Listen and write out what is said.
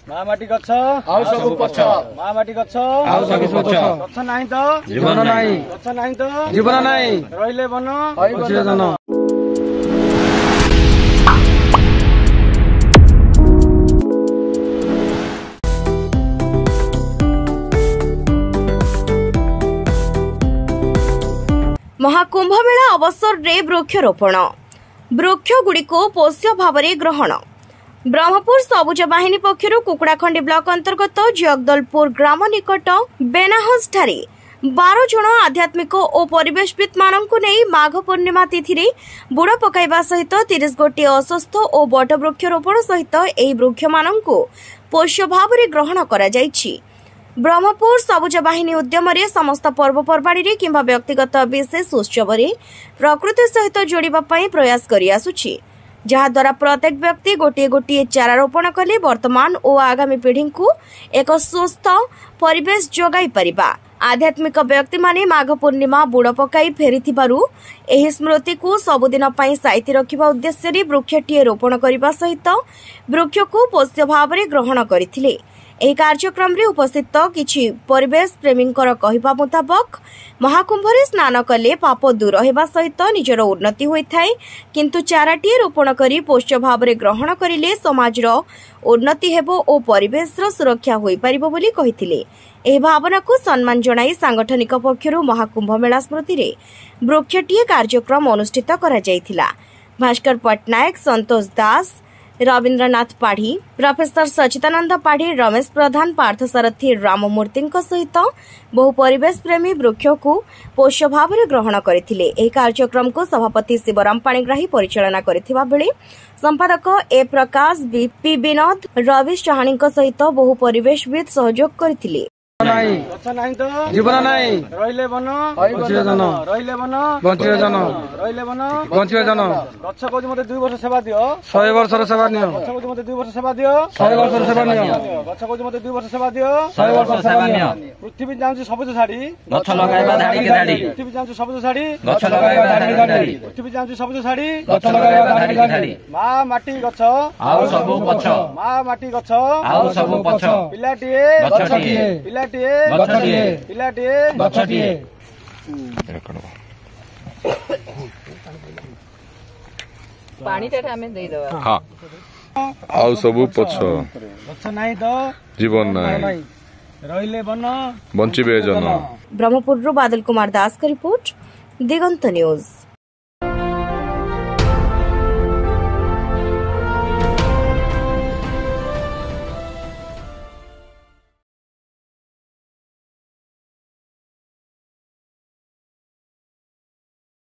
ମା ମାଟି ଗଛ ଆଉ ସବୁ ପଛ ମା ମାଟି ଗଛ ଆଉ ସବୁ ପଛ ଗଛ ନାହିଁ ତ ଜୀବନ ନାହିଁ ଗଛ ନାହିଁ ତ ଜୀବନ ନାହିଁ ରହିଲେ ବନ ବଞ୍ଚିଲେ ଜନ। महाकुंभ मेला अवसर रे वृक्षरोपण वृक्षगुड़ी पोष्य भाव ग्रहण ब्रह्मपुर सबुज बाहिनी पक्षर कुकुड़ाखंडी ब्लॉक अंतर्गत जगदलपुर ग्राम निकट बेनाहस ठारे 12 जन आध्यात्मिक और परिवेशविद मानक नहीं माघ पूर्णिमा तिथि रे बुड़ पकाइबा सहित 30 गोटी अस्वस्थ और बट वृक्षरोपण सहित एही वृक्ष मानक पोष्य भाव ग्रहण करा जायछि। ब्रह्मपुर सबुज बाहिनी उद्यम समस्त पर्वपर्वाणी किंबा व्यक्तिगत विशेष उत्सव प्रकृति सहित जोड़िबा पई प्रयास करि आसुछि, जहाद्वारा प्रत्येक व्यक्ति गोटे गोटे चारा रोपण कले वर्तमान और आगामी पीढ़ी को एक सुस्थ परिवेश जोगाई परिबा। आध्यात्मिक व्यक्ति माने माघ पूर्णिमा बुड़ पकाई फेरिथिबारु एही स्मृति को सबुदिन पई साइति रखिबा उद्देश्य वृक्षटीए रोपण करने सहित वृक्ष को पोष्य भाव ग्रहण करथिले। ଏହି କାର୍ଯ୍ୟକ୍ରମରେ ଉପସ୍ଥିତ କିଛି ପରିବେଶ ପ୍ରେମୀଙ୍କର କହିବା ମୁତାବକ ମହାକୁମ୍ଭରେ ସ୍ନାନ କଲେ ପାପ ଦୂର ହେବା ସହିତ ନିଜର ଉନ୍ନତି ହୋଇଥାଏ, କିନ୍ତୁ ଚାରାଟିଏ ରୋପଣ କରି ପୋଷ୍ୟ ଭାବରେ ଗ୍ରହଣ କରିଲେ ସମାଜର ଉନ୍ନତି ହେବ ଓ ପରିବେଶର ସୁରକ୍ଷା ହୋଇପାରିବ ବୋଲି କହିଥିଲେ। ଏହି ଭାବନାକୁ ସମ୍ମାନ ଜଣାଇ ସାଂଗଠନିକ ପକ୍ଷରୁ ମହାକୁମ୍ଭ ମେଳା ସ୍ମୃତିରେ ବୃକ୍ଷଟିଏ କାର୍ଯ୍ୟକ୍ରମ ଅନୁଷ୍ଠିତ କରାଯାଇଥିଲା। ଭାସ୍କର ପଟ୍ଟନାୟକ, ସନ୍ତୋଷ ଦାସ, रवीन्द्रनाथ पाढ़ी, प्रोफेसर सचिदानंद पाढ़ी, रमेश प्रधान, पार्थसारथी राममूर्ति सहित बहु परिवेश प्रेमी वृक्ष को पोष्य भाव ग्रहण करथिले। एही कार्यक्रम को सभापति शिवराम पाणिग्राही परिचालना करथिबा बेले संपादक ए प्रकाश, बीपी विनोद, रवि चहानी सहित बहु परिवेशविद सहयोग करथिले। जीवन नहीं रहिले बन बଞ୍ଚିଲେ ଜନ रहिले बन ବଞ୍ଚିଲେ ଜନ रहिले बन ବଞ୍ଚିଲେ ଜନ। गछ कौच मते 2 वर्ष सेवा दियो 100 वर्षर सेवा नियो गछ कौच मते 2 वर्ष सेवा दियो 100 वर्षर सेवा नियो गछ कौच मते 2 वर्ष सेवा दियो 100 वर्षर सेवा नियो। पृथ्वी जाउछि सबुज साड़ी गछ लगाइबा धाडी के धाडी पृथ्वी जाउछि सबुज साड़ी गछ लगाइबा धाडी के धाडी पृथ्वी जाउछि सबुज साड़ी गछ लगाइबा धाडी के धाडी। मा माटी गछ ଆଉ ସବୁ ପଛ मा माटी गछ ଆଉ ସବୁ ପଛ पिलाटिए ଗଛଟିଏ पिलाटिए ଗଛଟିଏ पिलाटिए ଗଛଟିଏ। पानी टा हमें दे दो। हाँ आउ सबु पछ गछ नाही तो जीवन नाही रहिले बन बंचिबे जन। ब्रह्मपुर बादल कुमार दास का रिपोर्ट, दिगंत न्यूज।